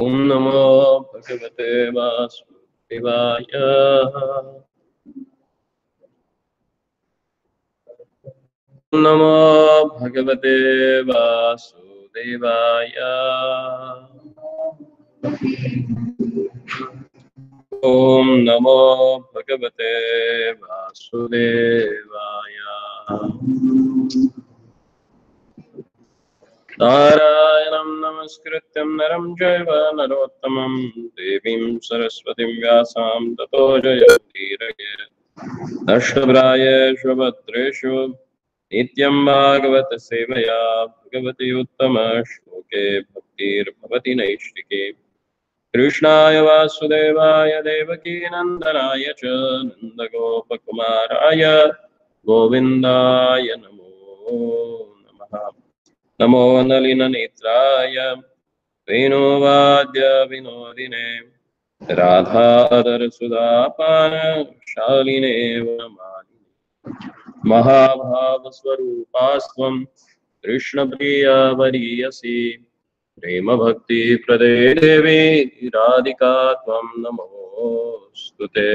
Om Namo Bhagavate Vasudevaya. Om Namo Bhagavate Vasudevaya. Om Namo Bhagavate Vasudevaya. Narayanam namaskrityam naram jaiva narottamam devim saraswatim vyasam tato jayati Ashtabrayeshu Bhatreshu Nityam Bhagavata Sevaya Bhagavati Uttama Shloke Bhaktir Bhavati Naishtike Krishnaya Vasudevaya Devaki Nandanaya Cha Nandagopakumaraya Govindaya Namo Namaha Namo Nalina Nitraya Venuvadya Vinodine Radha Adar Sudapana Shaline Vamani Mahabhava Swarupasvam Krishna Priya Variyasi Prema Bhakti Prade Devi Radhika Tvam Namostute.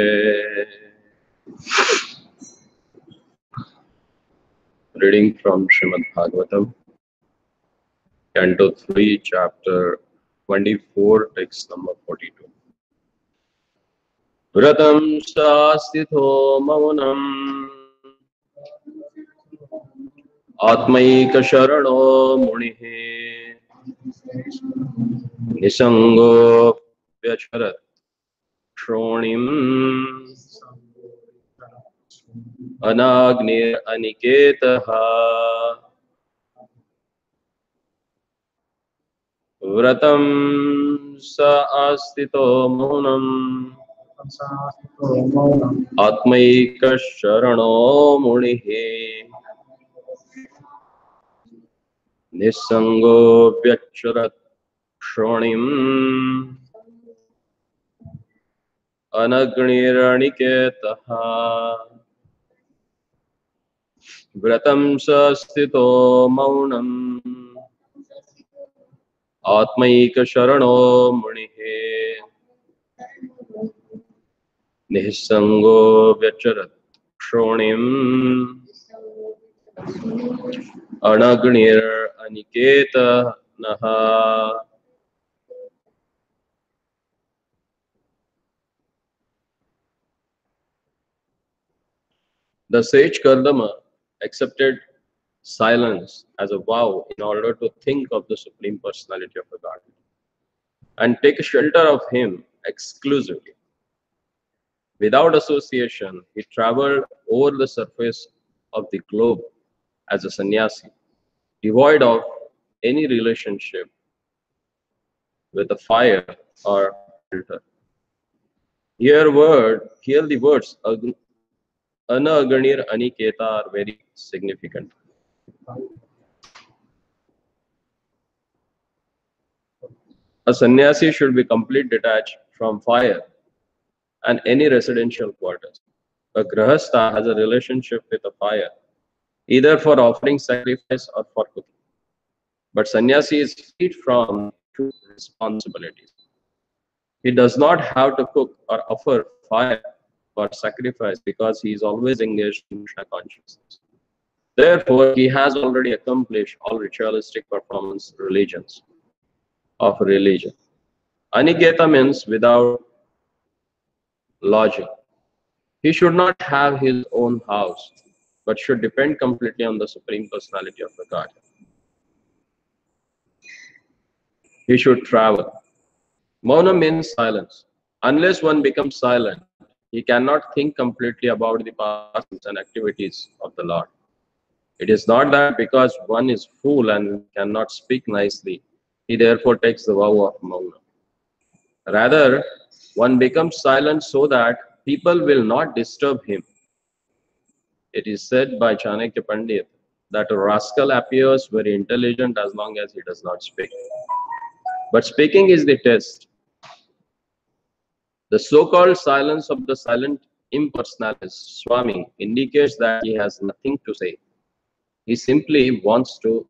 Reading from Srimad Bhagavatam, Canto 3, Chapter 24, text number 42. Vratam sastitho maunam Atmaika Sharano Munihe Nisango Vyacharat Shronim Anagnir Aniketaha Vratam sa astito maunam Atmaika Sharano Munihe Nisango Vyacharat Shronim Anagniraniketaha Vratam sastito maunam Atmaika Sharano Munihe Nisango Vyacharat Shronim Anagnir Aniketa Naha. The sage Kardama accepted silence as a vow in order to think of the Supreme Personality of the Godhead and take shelter of Him exclusively. Without association, he traveled over the surface of the globe as a sannyasi, devoid of any relationship with the fire or altar. Here the words Anaganir Aniketa are very significant. A sannyasi should be completely detached from fire and any residential quarters. A grahastha has a relationship with a fire, either for offering sacrifice or for cooking. But sannyasi is freed from two responsibilities. He does not have to cook or offer fire for sacrifice because he is always engaged in Krishna consciousness. Therefore, he has already accomplished all ritualistic performance of religion. Aniketa means without lodging. He should not have his own house, but should depend completely on the Supreme Personality of the Godhead. He should travel. Mauna means silence. Unless one becomes silent, he cannot think completely about the pastimes and activities of the Lord. It is not that because one is fool and cannot speak nicely, he therefore takes the vow of Mauna. Rather, one becomes silent so that people will not disturb him. It is said by Chanakya Pandit that a rascal appears very intelligent as long as he does not speak. But speaking is the test. The so-called silence of the silent impersonalist, Swami, indicates that he has nothing to say. He simply wants to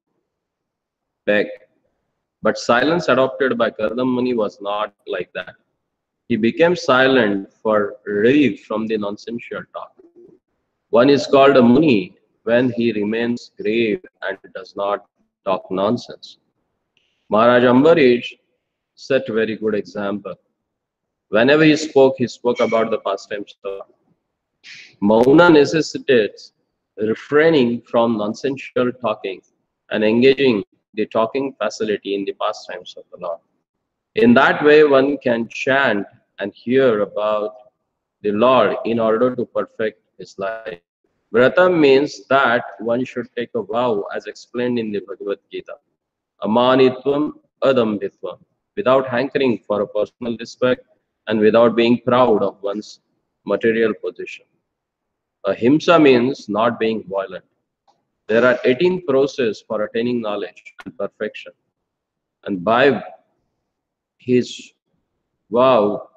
beg. But silence adopted by Kardama Muni was not like that. He became silent for relief from the nonsensical talk. One is called a Muni when he remains grave and does not talk nonsense. Maharaj Ambarish set a very good example. Whenever he spoke about the pastimes of Lord. Mauna necessitates refraining from nonsensical talking and engaging the talking facility in the pastimes of the Lord. In that way, one can chant and hear about the Lord in order to perfect his life. Vratam means that one should take a vow as explained in the Bhagavad Gita. Amanitvam adambhitvam, without hankering for a personal respect and without being proud of one's material position. Ahimsa means not being violent. There are 18 processes for attaining knowledge and perfection. And by his vow,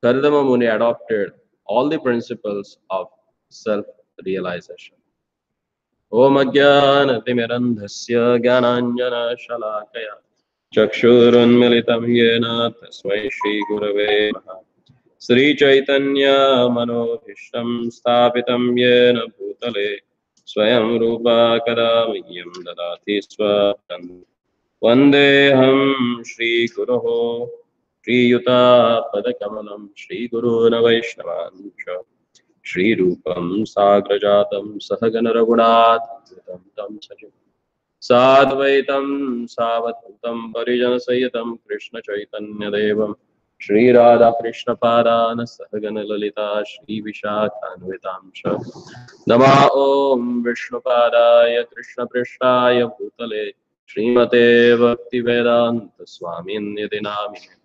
Kardama Muni adopted all the principles of self-realization. Om Ajnana-timirandhasya Gyananjana-shalakaya Chakshurunmilitam Yena Tasmai Shri Gurave Namaha Sri Chaitanya Manobhishtam Sthapitam Yena Bhutale Swayam Rupa Kadamayyam Dadati Swapam Vandeham Shri Guruho Shri Yuta Padakamalam Shri Guruna Vaishnavancha Shri Rupam Sagrajatam Sahagana Raghunath Tam Sajam Sadvaitam Savattam Parijana Sayatam Krishna Chaitanya Devam Shri Radha Krishna Padana Sahagana Lalita Shri Vishakhanvitamsha Nama Om Vishnu Padaya Krishna Prishtaya Bhutale Srimate Bhakti Vedanta Swamin Nidinamine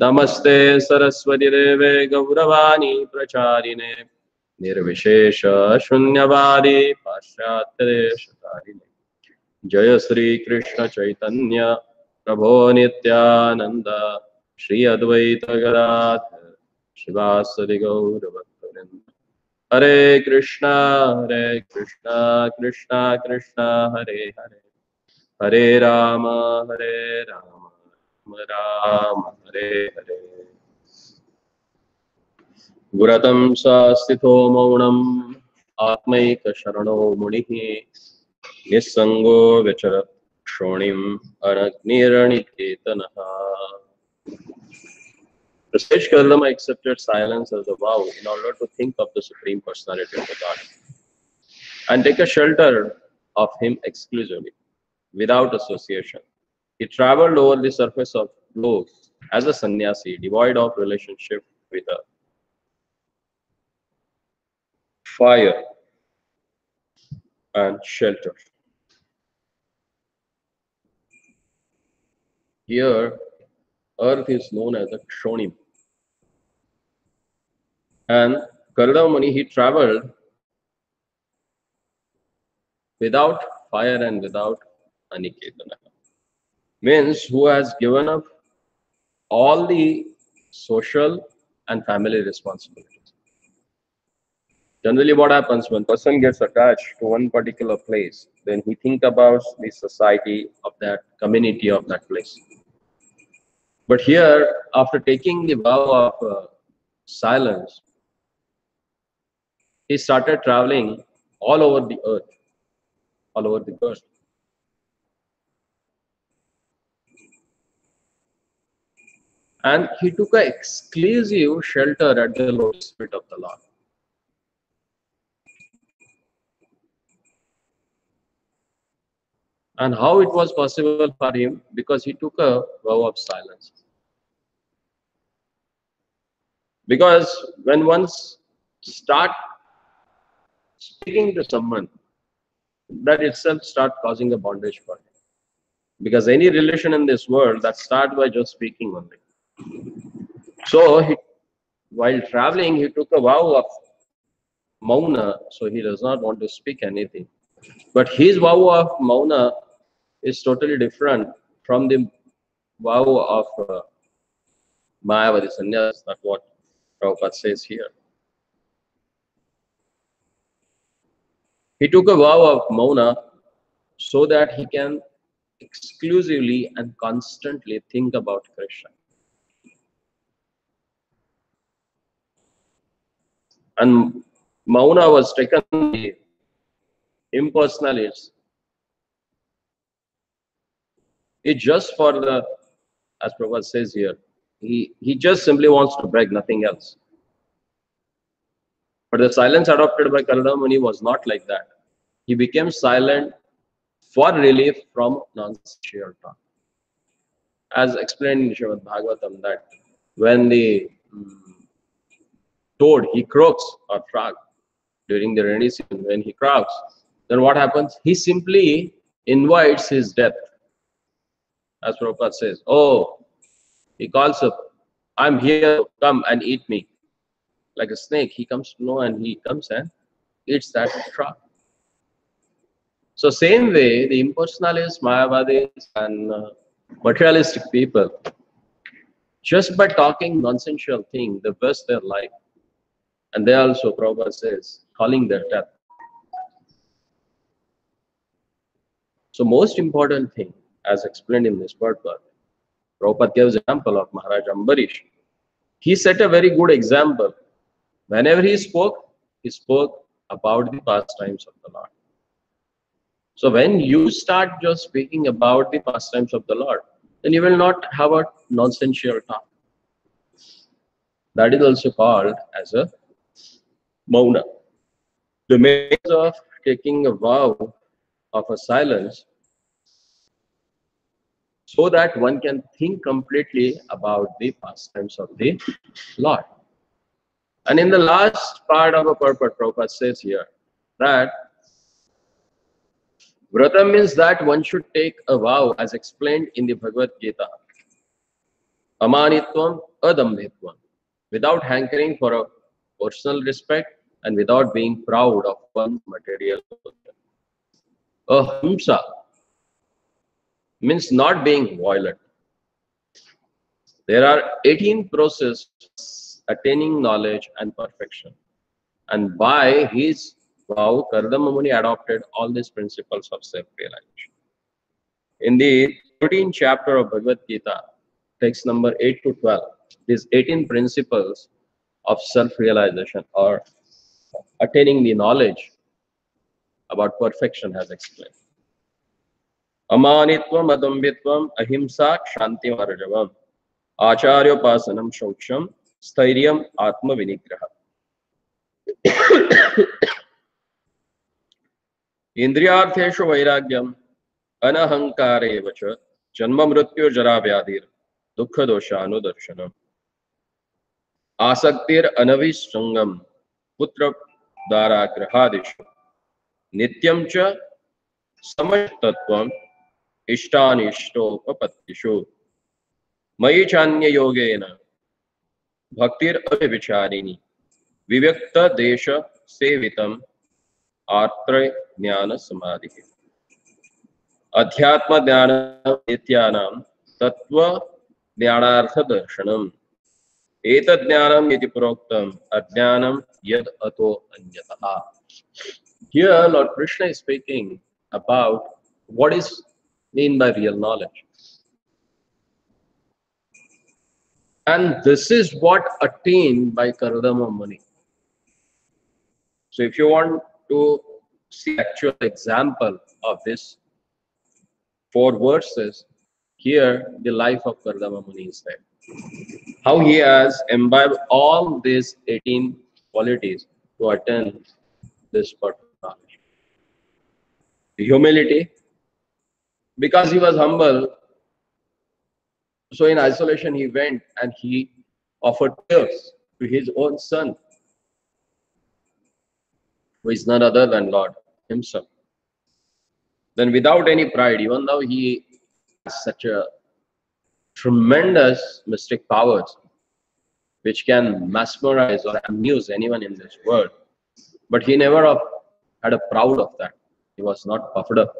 Namaste Saraswati Deve Gauravani Pracharine Nirvishesha Shunyavadi Paschatyadeshatarine Jaya Sri Krishna Chaitanya Prabho Nityananda Shri Advaita Gadadhar Shivasadi Gaurabhaktavinda Hare Krishna Krishna Krishna Hare Hare Hare Rama Rama Hare Hare Guratam Sastito Maunam Atmaika Sharano Munihi Nisango Vicharat Shonim Anagniraniketanaha. The sage Kardama accepted silence as a vow in order to think of the Supreme Personality of the God and take a shelter of Him exclusively, without association. He traveled over the surface of globe as a sannyasi, devoid of relationship with a fire and shelter. Here, earth is known as a Kshonim. And Kardama Muni, he traveled without fire and without aniketana. Means who has given up all the social and family responsibilities. Generally what happens when person gets attached to one particular place, then he think about the society of that community of that place. But here, after taking the vow of silence, he started traveling all over the earth, all over the earth. And he took an exclusive shelter at the lotus feet of the Lord. And how it was possible for him? Because he took a vow of silence. Because when one starts speaking to someone, that itself starts causing a bondage for him. Because any relation in this world that starts by just speaking only. So while traveling, he took a vow of mauna, so he does not want to speak anything. But his vow of mauna is totally different from the vow of Mayavadi sannyas. That's what Prabhupada says here. He took a vow of mauna so that he can exclusively and constantly think about Krishna. And Mauna was taken by impersonalists. It's just for the, as Prabhupada says here, he just simply wants to beg, nothing else. But the silence adopted by Karada Muni was not like that. He became silent for relief from non-sensual talk. As explained in Srimad Bhagavatam, that when the toad, he croaks, or frog, during the rainy season, when he croaks, then what happens? He simply invites his death. As Prabhupada says, oh, he calls up, I'm here, come and eat me. Like a snake, he comes to know and he comes and eats that frog. So same way, the impersonalists, Mayavadis and materialistic people, just by talking nonsensical thing, they waste their life. And they also, Prabhupada says, calling their death. So most important thing, as explained in this purport, Prabhupada gives example of Maharaj Ambarish. He set a very good example. Whenever he spoke about the pastimes of the Lord. So when you start just speaking about the pastimes of the Lord, then you will not have a nonsensical talk. That is also called as a mauna. The means of taking a vow of a silence so that one can think completely about the pastimes of the Lord. And in the last part of a purport, Prabhupada says here that Vrata means that one should take a vow as explained in the Bhagavad Gita. Amanitvam adambhitvam. Without hankering for a personal respect and without being proud of one's material position. Ahimsa means not being violent. There are 18 processes attaining knowledge and perfection. And by his vow, Kardama Muni adopted all these principles of self-realization. In the 13th chapter of Bhagavad Gita, text number 8 to 12, these 18 principles of self-realization or attaining the knowledge about perfection has explained. Amanitvam, adambitvam, ahimsa, kshanti, marjavam, acharyopasanam, shaucham, stairyam, atma vinigraha. Indriyartheshu vairagyam, anahankare vacha, janma mrityu jara vyadhir, dukkha dosha anudarshanam. Asaktir anavishangam, putra dara grahadishu, nityam cha samashtatvam, ishtanishtopapatishu, mayi chanya yogena, bhaktir avivicharini, vivyakta desha sevitam, atra jnana samadhi. Adhyatma jnana nityanam, tattva jnanartha darshanam. Etad jnanam yati proktam, ajnanam yad ato anyataha. Here, Lord Krishna is speaking about what is meant by real knowledge. And this is what attained by Kardama Muni. So if you want to see actual example of this 4 verses, here the life of Kardama Muni is there. How he has imbibed all these 18 qualities to attain this perfect knowledge. The humility, because he was humble, so in isolation he went and he offered prayers to his own son, who is none other than Lord himself. Then without any pride, even though he has such a tremendous mystic powers which can mesmerize or amuse anyone in this world, but he never had a proud of that. He was not puffed up.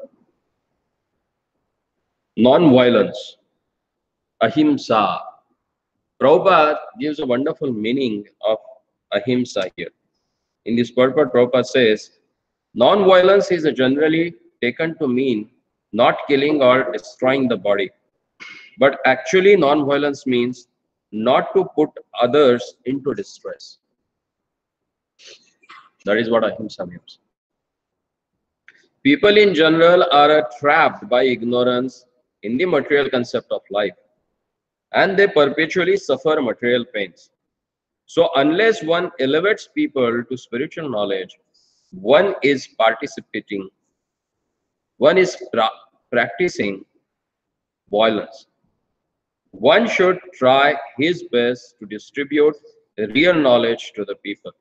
Non-violence, ahimsa. Prabhupada gives a wonderful meaning of ahimsa here. In this purport, Prabhupada says, non-violence is generally taken to mean not killing or destroying the body. But actually, non-violence means not to put others into distress. That is what ahimsa means. People in general are trapped by ignorance in the material concept of life, and they perpetually suffer material pains. So, unless one elevates people to spiritual knowledge, one is participating, one is practicing violence. One should try his best to distribute real knowledge to the people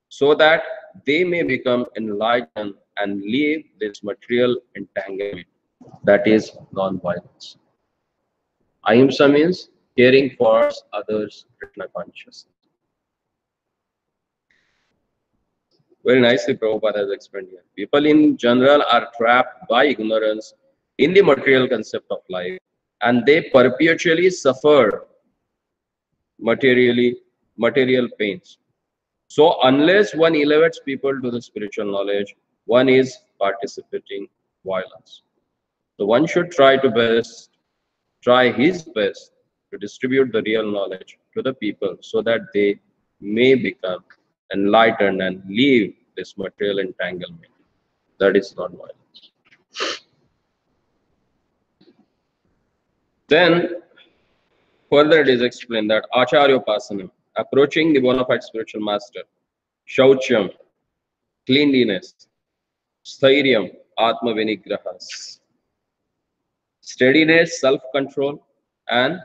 so that they may become enlightened and leave this material entanglement, that is non-violence. Ahimsa means caring for others, Krishna consciousness. Very nicely Prabhupada has explained here. People in general are trapped by ignorance in the material concept of life, and they perpetually suffer material pains. So unless one elevates people to the spiritual knowledge, one is participating violence. So one should try his best to distribute the real knowledge to the people so that they may become enlightened and leave this material entanglement. That is not violence. Then further it is explained that Acharyopasanam, approaching the bona fide spiritual master, Shaucham, cleanliness, Stairyam, Atma Vinigrahas, steadiness, self-control, and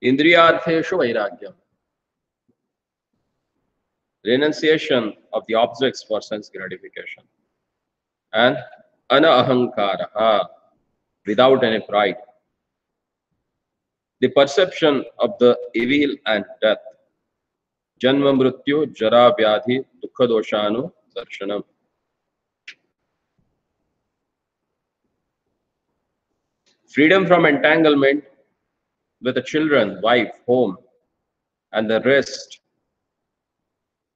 Indriyartheshu Vairagyam, renunciation of the objects for sense gratification, and Anahankaraha, without any pride, the perception of the evil and death, Janma Mrityu, Jara Vyadhi, Dukha Doshanu, Darshanam. Freedom from entanglement with the children, wife, home, and the rest,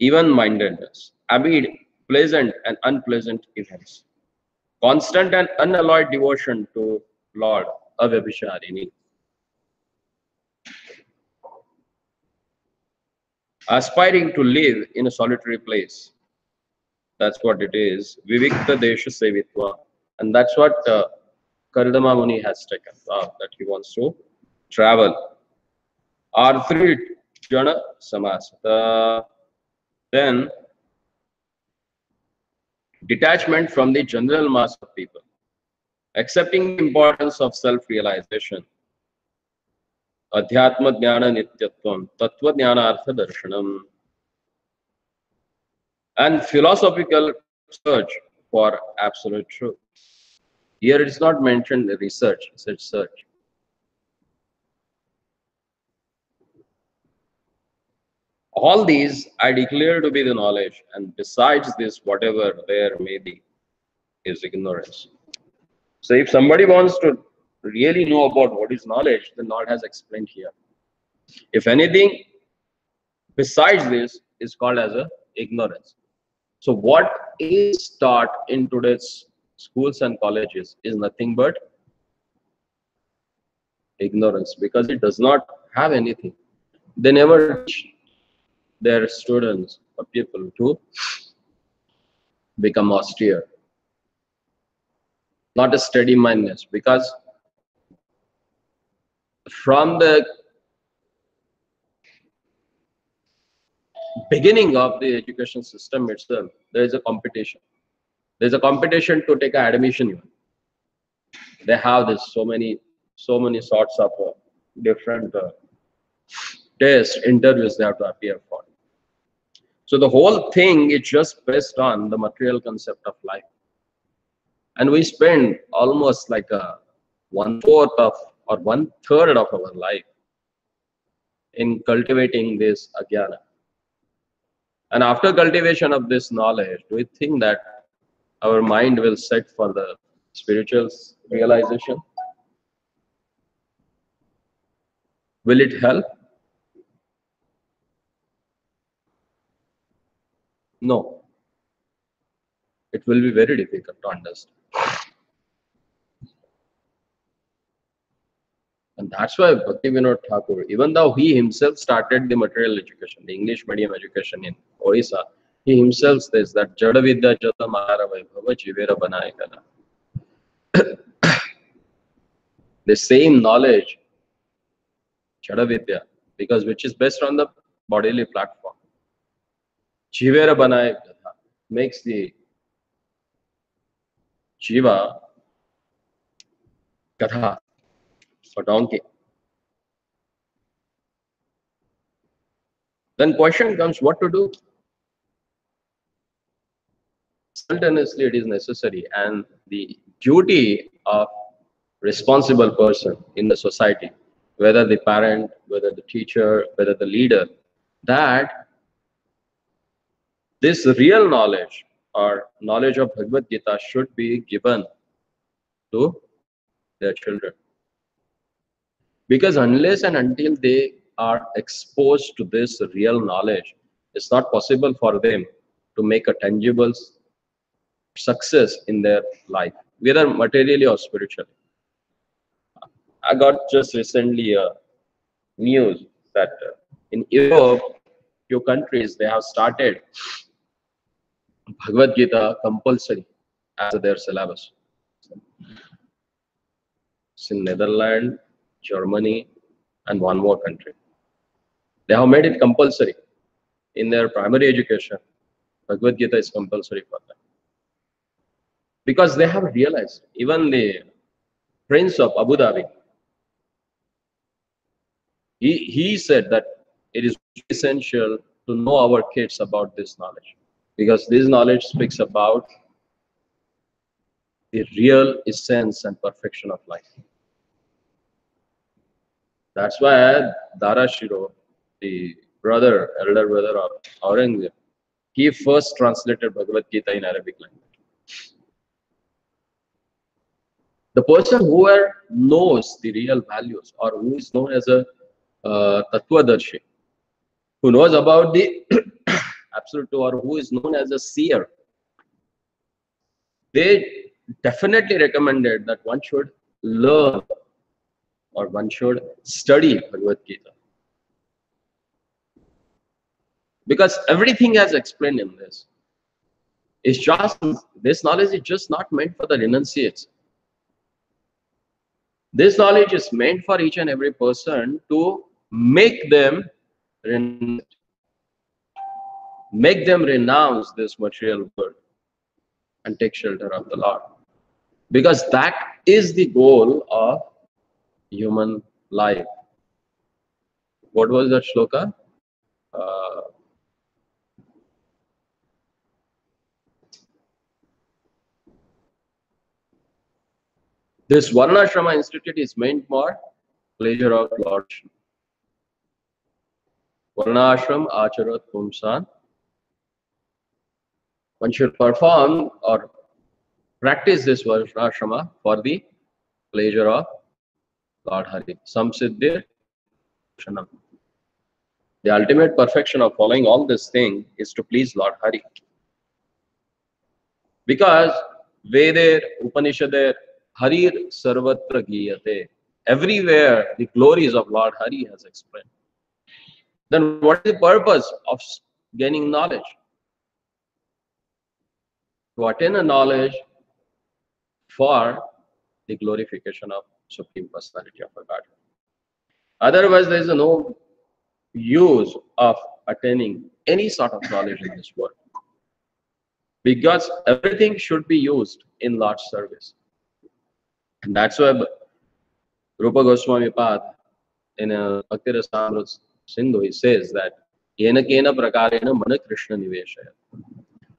even-mindedness, amid pleasant and unpleasant events. Constant and unalloyed devotion to Lord, Avyabhisharini. Aspiring to live in a solitary place. That's what it is. Vivikta Desha Sevitva. And that's what Kardama Muni has taken, that he wants to travel. Arthrit Jana Samasata. Then detachment from the general mass of people, accepting the importance of self-realization, adhyatma jnana nityatvam, tattva jnana artha darshanam, and philosophical search for absolute truth. Here it is not mentioned research, it says search. All these I declare to be the knowledge, and besides this, whatever there may be, is ignorance. So if somebody wants to really know about what is knowledge, the Lord has explained here. If anything besides this is called as a ignorance. So what is taught in today's schools and colleges is nothing but ignorance, because it does not have anything. They never teach their students or people to become austere, not a steady mindedness, because from the beginning of the education system itself, there is a competition. There is a competition to take an admission even. They have this so many sorts of different tests, interviews they have to appear for. So the whole thing is just based on the material concept of life. And we spend almost like a 1/4 of or 1/3 of our life in cultivating this ajnana. And after cultivation of this knowledge, do we think that our mind will set for the spiritual realization? Will it help? No. It will be very difficult to understand. And that's why Bhaktivinoda Thakur, even though he himself started the material education, the English medium education in Orissa, he himself says that Jada Vidya Jata Mahara Vaibhava Jivera Banayakana. The same knowledge, Jada Vidya, because which is based on the bodily platform. Jivera Banayakana makes the Jiva Katha for donkey. Then question comes, what to do? Simultaneously, it is necessary, and the duty of responsible person in the society, whether the parent, whether the teacher, whether the leader, that this real knowledge or knowledge of Bhagavad Gita should be given to their children. Because unless and until they are exposed to this real knowledge, it's not possible for them to make a tangible success in their life, whether materially or spiritually. I got just recently news that in Europe, few countries, they have started Bhagavad Gita compulsory as their syllabus. It's in Netherlands, Germany, and one more country. They have made it compulsory in their primary education. Bhagavad Gita is compulsory for them. Because they have realized, even the Prince of Abu Dhabi, he said that it is essential to know our kids about this knowledge. Because this knowledge speaks about the real essence and perfection of life. That's why Dara Shiro, the elder brother of Aurangzeb, he first translated Bhagavad Gita in Arabic language. The person who knows the real values, or who is known as a Tattvadarshi, who knows about the absolute, or who is known as a seer, they definitely recommended that one should learn or one should study Bhagavad Gita. Because everything has explained in this. It's just, this knowledge is just not meant for the renunciates. This knowledge is meant for each and every person to make them renounce this material world and take shelter of the Lord. Because that is the goal of human life. What was that shloka? This Varnashrama Institute is meant for pleasure of Lord. Varnashram Acharat Pumsan. One should perform or practice this Varnashrama for the pleasure of Lord Hari. Samsiddhir Shanam. The ultimate perfection of following all this thing is to please Lord Hari. Because Veder, Upanishader, Harir Sarvatra Giyate. Everywhere the glories of Lord Hari has explained. Then what is the purpose of gaining knowledge? To attain a knowledge for the glorification of Supreme Personality of a Godhead. Otherwise, there is no use of attaining any sort of knowledge in this world. Because everything should be used in Lord's service. And that's why Rupa Goswami Pad in Bhakti Rasamrita Sindhu, he says that Yena Kena Prakarena Mana Krishna Niveshaya.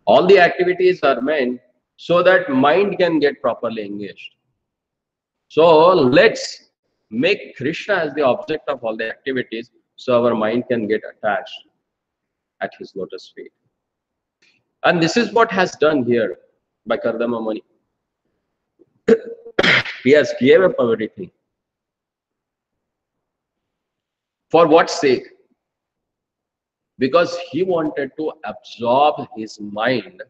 All the activities are meant so that mind can get properly engaged. So let's make Krishna as the object of all the activities so our mind can get attached at his lotus feet. And this is what has done here by Kardama Muni. He has gave up everything. For what sake? Because he wanted to absorb his mind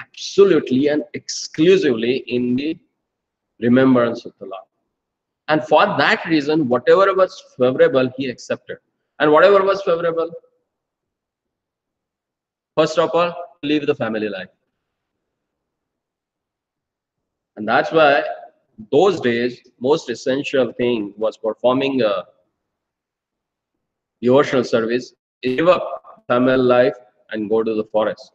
absolutely and exclusively in the remembrance of the Lord. And for that reason, whatever was favorable, he accepted. And whatever was favorable, first of all, live the family life. And that's why those days, most essential thing was performing a devotional service, give up family life and go to the forest.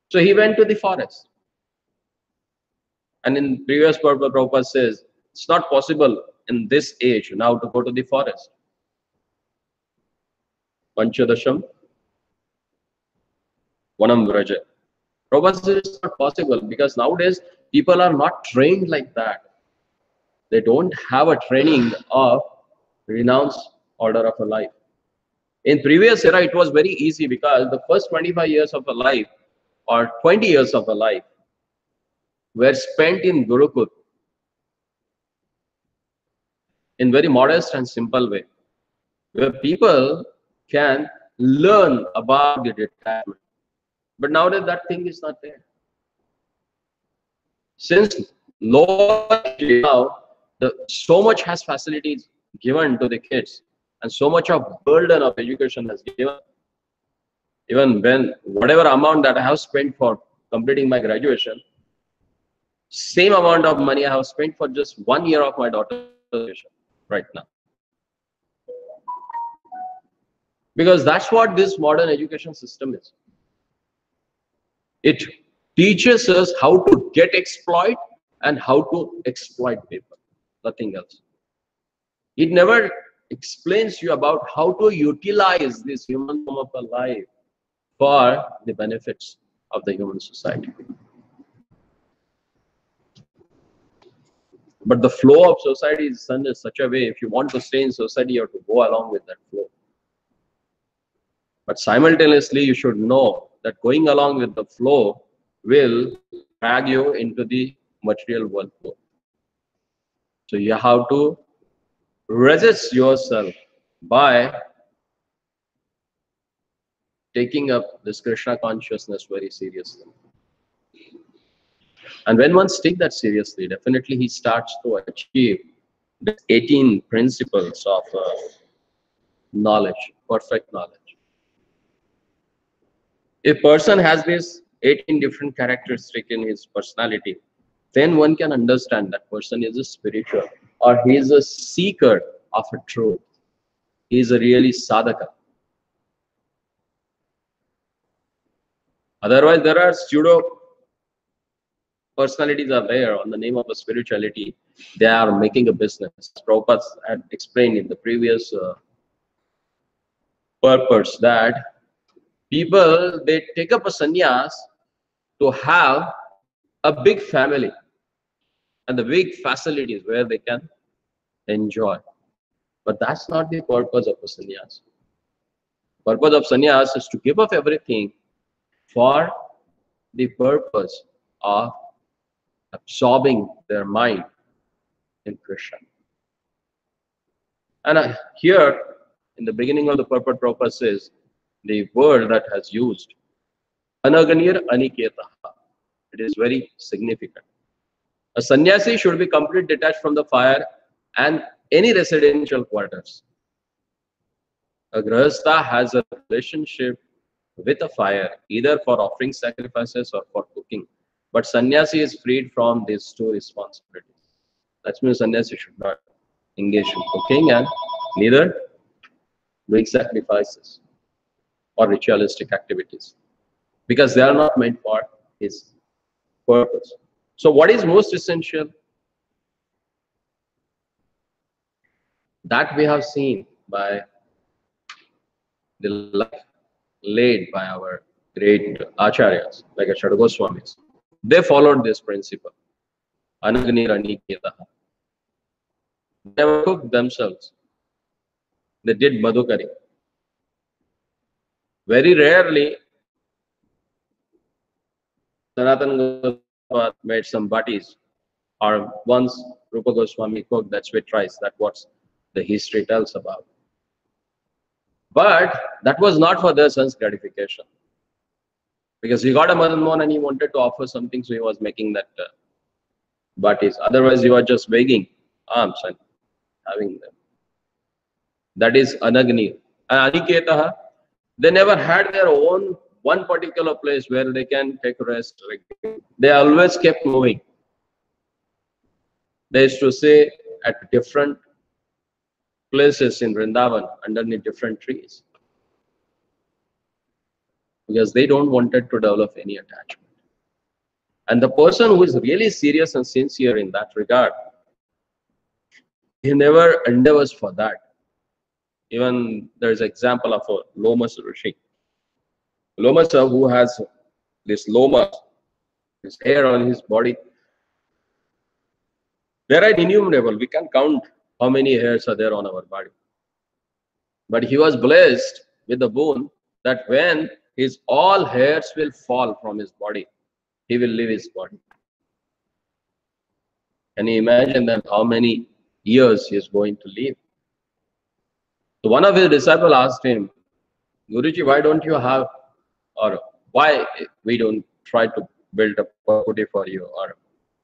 So he went to the forest. And in previous Prabhupada says, it's not possible in this age now to go to the forest. Panchadasham Vanam Vraja. Prabhupada says it's not possible because nowadays people are not trained like that. They don't have a training of renounced order of a life. In previous era, it was very easy because the first 25 years of a life or 20 years of a life were spent in Gurukul in very modest and simple way, where people can learn about the detachment. But nowadays that thing is not there. Since now so much has facilities given to the kids and so much of burden of education has given. Even when whatever amount that I have spent for completing my graduation, same amount of money I have spent for just 1 year of my daughter's education right now. Because that's what this modern education system is. It teaches us how to get exploit and how to exploit people, nothing else. It never explains you about how to utilize this human form of a life for the benefits of the human society. But the flow of society is done in such a way, if you want to stay in society, you have to go along with that flow. But simultaneously, you should know that going along with the flow will drag you into the material world flow. So you have to resist yourself by taking up this Krishna consciousness very seriously. And when one takes that seriously, definitely he starts to achieve the 18 principles of knowledge, perfect knowledge. If a person has these 18 different characteristics in his personality, then one can understand that person is a spiritual or he is a seeker of a truth. He is a really sadhaka. Otherwise, there are pseudo personalities are there on the name of a spirituality. They are making a business. Prabhupada had explained in the previous purpose that people, they take up a sannyas to have a big family and the big facilities where they can enjoy. But that's not the purpose of a sannyas. Purpose of sannyas is to give up everything for the purpose of absorbing their mind in Krishna. And here, in the beginning of the purport, Prabhupada says, the word that has used, anaganir aniketaha, it is very significant. A sannyasi should be completely detached from the fire and any residential quarters. A grahastha has a relationship with a fire, either for offering sacrifices or for cooking. But sannyasi is freed from these two responsibilities. That means sannyasi should not engage in cooking and neither doing sacrifices or ritualistic activities, because they are not meant for his purpose. So what is most essential? That we have seen by the life laid by our great acharyas, like Ashad Goswamis. They followed this principle. Anagnir aniketaha. They never cooked themselves. They did madhukari. Very rarely, Sanatana Goswami made some bhattis, or once Rupa Goswami cooked that sweet rice. That's what the history tells about. But that was not for their son's gratification. Because he got a Madan Mohan and he wanted to offer something, so he was making that bhattis. Otherwise, he was just begging alms and having them. That is Anagni. And Aniketaha, they never had their own one particular place where they can take rest. They always kept moving. They used to stay at different places in Vrindavan underneath different trees because they don't wanted to develop any attachment. And the person who is really serious and sincere in that regard, he never endeavors for that. Even there is an example of a Lomas Rishi. Lomasa, who has this loma, this hair on his body, there are innumerable. We can count how many hairs are there on our body. But he was blessed with the boon that when his all hairs will fall from his body, he will leave his body. Can you imagine that how many years he is going to live? So one of his disciples asked him, Guruji, why don't you have, or why we don't try to build a property for you or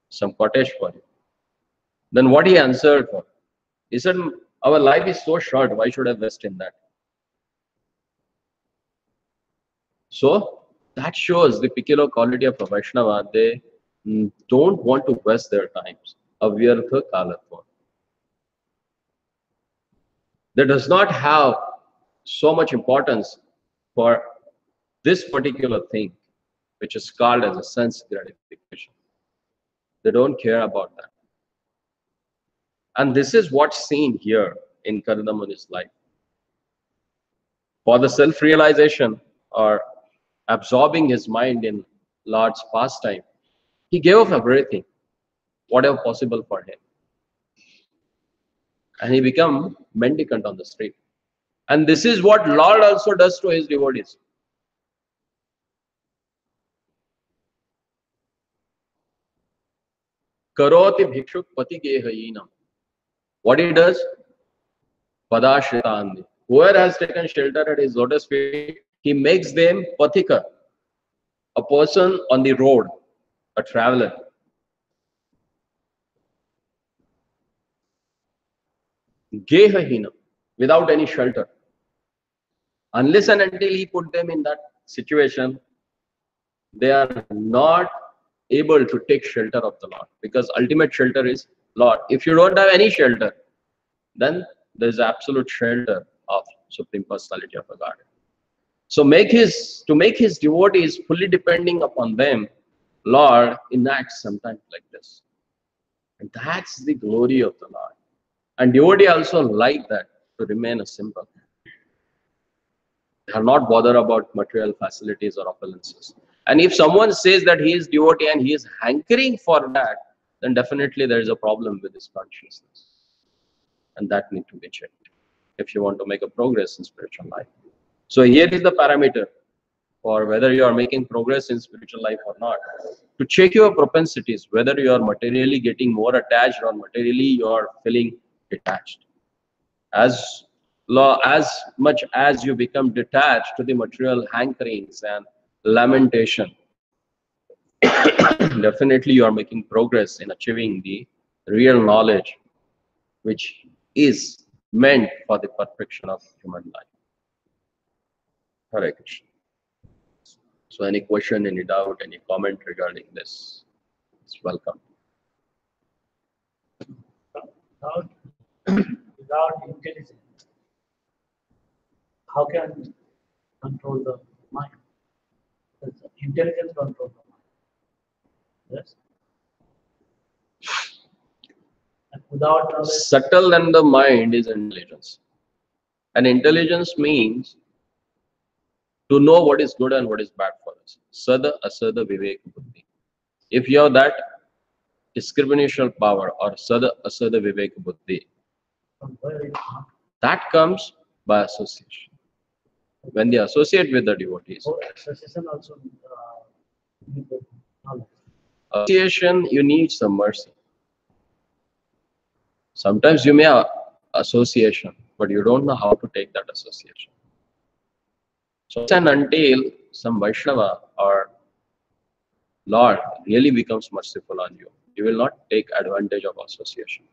some cottage for you? Then what he answered for? He said, our life is so short, why should I invest in that? So that shows the peculiar quality of a Vaishnava. They don't want to waste their times. Avyartha kalatva. They does not have so much importance for this particular thing, which is called as a sense gratification. They don't care about that. And this is what's seen here in Kardamuni's life. For the self-realization or absorbing his mind in Lord's pastime, he gave up everything, whatever possible for him. And he became mendicant on the street. And this is what Lord also does to his devotees. Karoti bhikshuk pati gehayinam. What he does? Padashritandi. Whoever has taken shelter at his lotus feet, he makes them pathika, a person on the road, a traveler. Gehahina, without any shelter. Unless and until he put them in that situation, they are not able to take shelter of the Lord, because ultimate shelter is Lord. If you don't have any shelter, then there is absolute shelter of Supreme Personality of a Godhead. So to make his devotees fully depending upon them, Lord enacts sometimes like this. And that's the glory of the Lord. And devotee also like that, to remain a simple. They are not bothered about material facilities or opulences. And if someone says that he is devotee and he is hankering for that, then definitely there is a problem with his consciousness. And that needs to be checked if you want to make a progress in spiritual life. So here is the parameter for whether you are making progress in spiritual life or not. To check your propensities, whether you are materially getting more attached or materially you are feeling detached. As much as you become detached to the material hankerings and lamentation, definitely you are making progress in achieving the real knowledge, which is meant for the perfection of human life. Hare Krishna. So any question, any doubt, any comment regarding this is welcome. Without intelligence, how can we control the mind? Intelligence control the mind. Yes. And without knowledge, Subtle than the mind is intelligence. And intelligence means to know what is good and what is bad for us. Sada asada vivek buddhi. If you have that discriminational power or sada asada vivek buddhi, from where it comes, that comes by association. When they associate with the devotees. or association also need the knowledge. Association, you need some mercy. Sometimes you may have association, but you don't know how to take that association. So and until some Vaishnava or Lord really becomes merciful on you, you will not take advantage of association.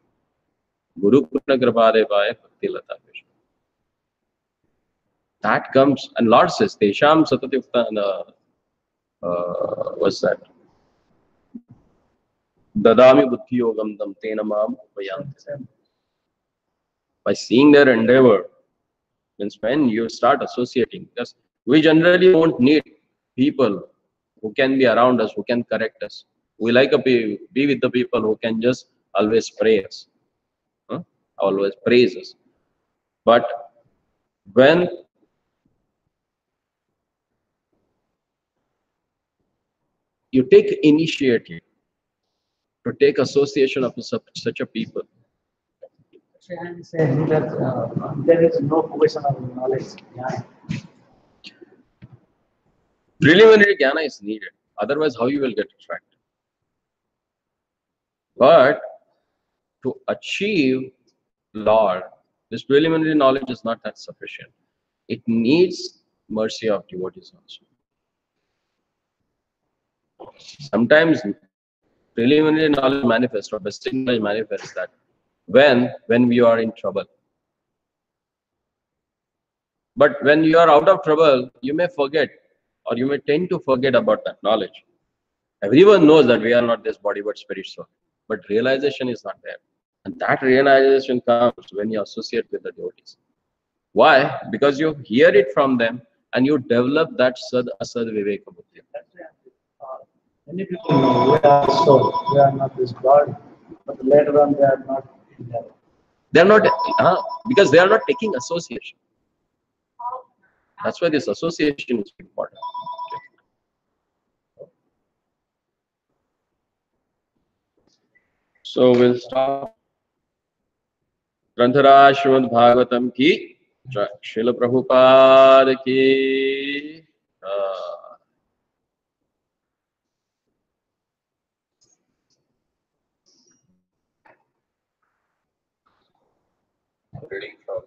Guru Krishna Kripadevaya Bhakti Lata Vishnu. That comes, and Lord says, Tesham Satatyukta, what's that? Dadami Buddhi Yogam Dam Tena Mam Upayanti. By seeing their endeavor, means when you start associating, because we generally won't need people who can be around us, who can correct us. We like to be with the people who can just always praise us, huh? Always praise us. But when you take initiative to take association of such a people, Actually, I'm saying that there is no question of knowledge behind. preliminary jnana is needed. Otherwise, how you will get attracted? But to achieve Lord, this preliminary knowledge is not that sufficient. It needs mercy of devotees also. Sometimes preliminary knowledge manifests or basic knowledge manifests that when we are in trouble. But when you are out of trouble, you may forget or you may tend to forget about that knowledge. Everyone knows that we are not this body but spirit soul. But realization is not there. And that realization comes when you associate with the devotees. Why? Because you hear it from them and you develop that sad asad viveka buddhi. Many people know we are soul, we are not this body, but later on they are not in there. They are not, because they are not taking association. That's why this association is important. So we'll stop. Granthara Srimad Bhagavatam ki jai. Srila Prabhupada ki reading from